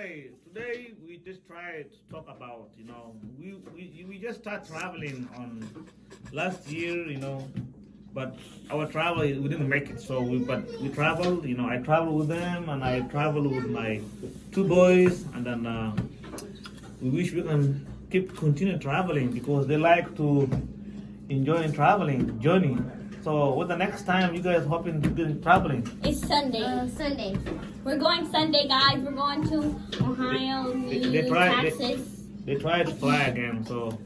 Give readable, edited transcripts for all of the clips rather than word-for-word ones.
Today we just try to talk about, we just start traveling on last year, but our travel we didn't make it. But we traveled, I traveled with them and I traveled with my two boys, and then we wish we can continue traveling because they like to enjoy traveling journey. So what's the next time you guys hoping to be traveling? It's Sunday. Sunday. We're going Sunday, guys. We're going to Ohio, Texas. They tried to fly again. So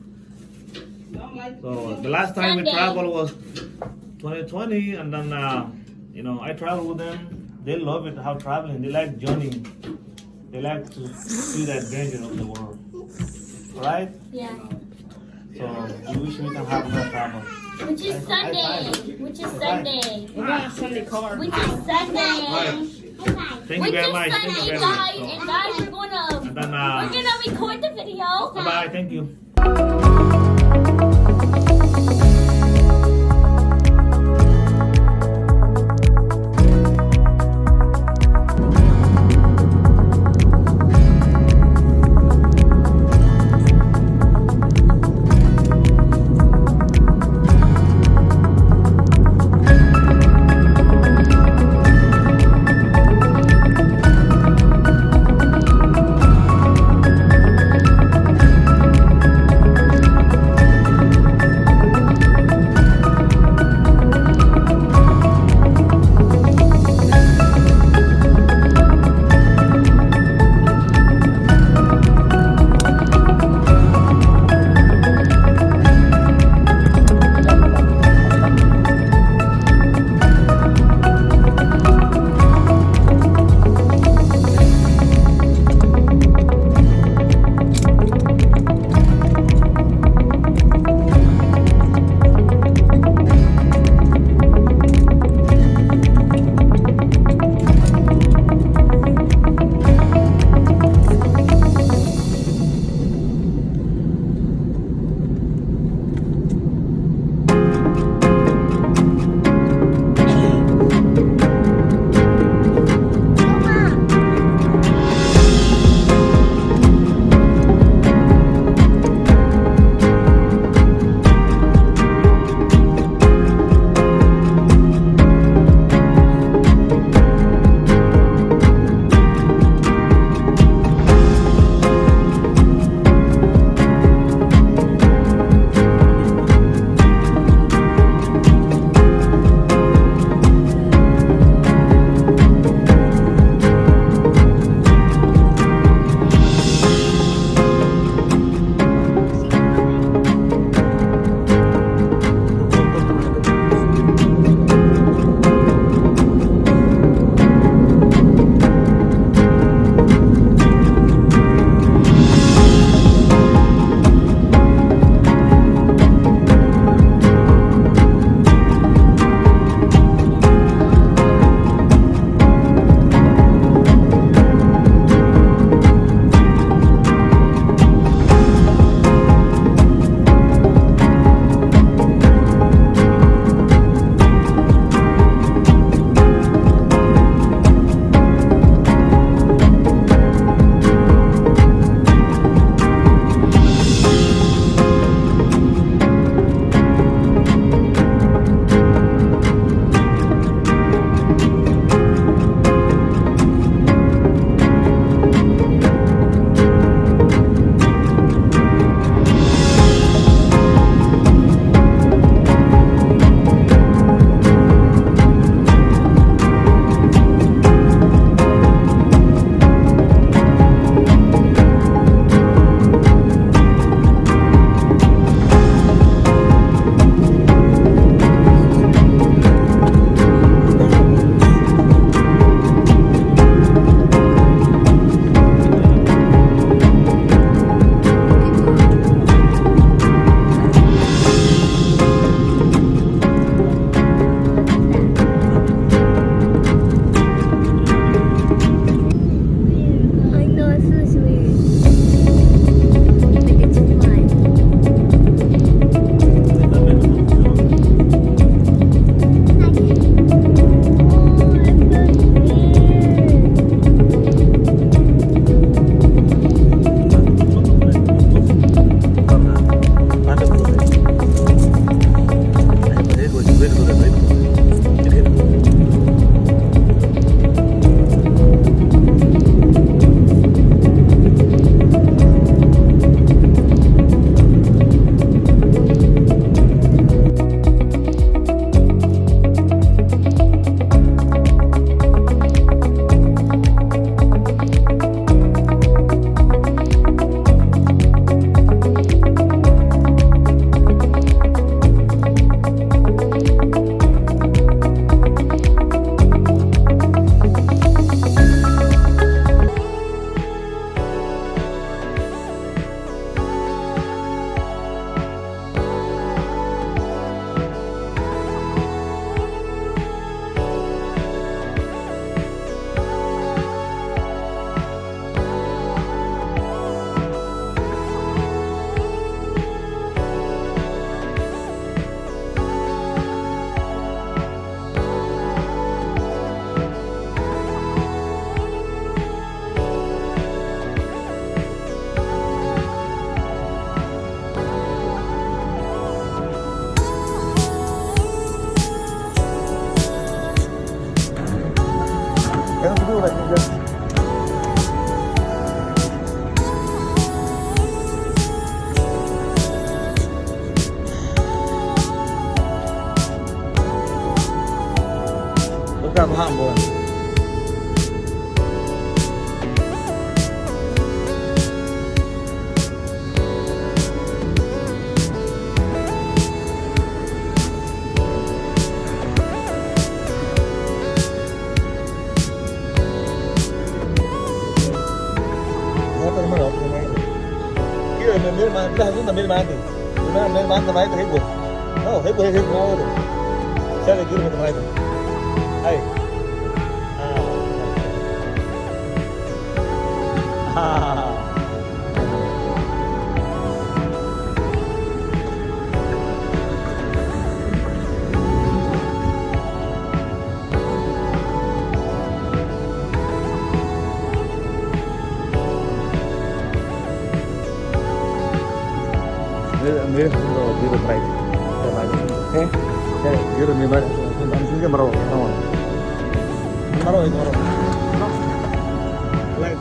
the last time we traveled was 2020, and then I traveled with them. They love it how traveling. They like journeying. They like to see the adventure of the world. Right? Yeah. So we wish we can have more travel. Which is Sunday. Which is Sunday. We're going on Sunday car. Which is Sunday. Right. Thank Which you very is much. Thank you Sunday, very guys. much. And guys, we're gonna record the video. Bye bye. Thank you. look like it just. Look at behind, boy. Miền Nam kita harus miền Nam tu, miền Nam tempat itu heboh, oh heboh heboh tu, saya lagi rumah tempat itu, hai, Ambil biru bright, biru ni bright, langsung ke marau, marau itu marau, like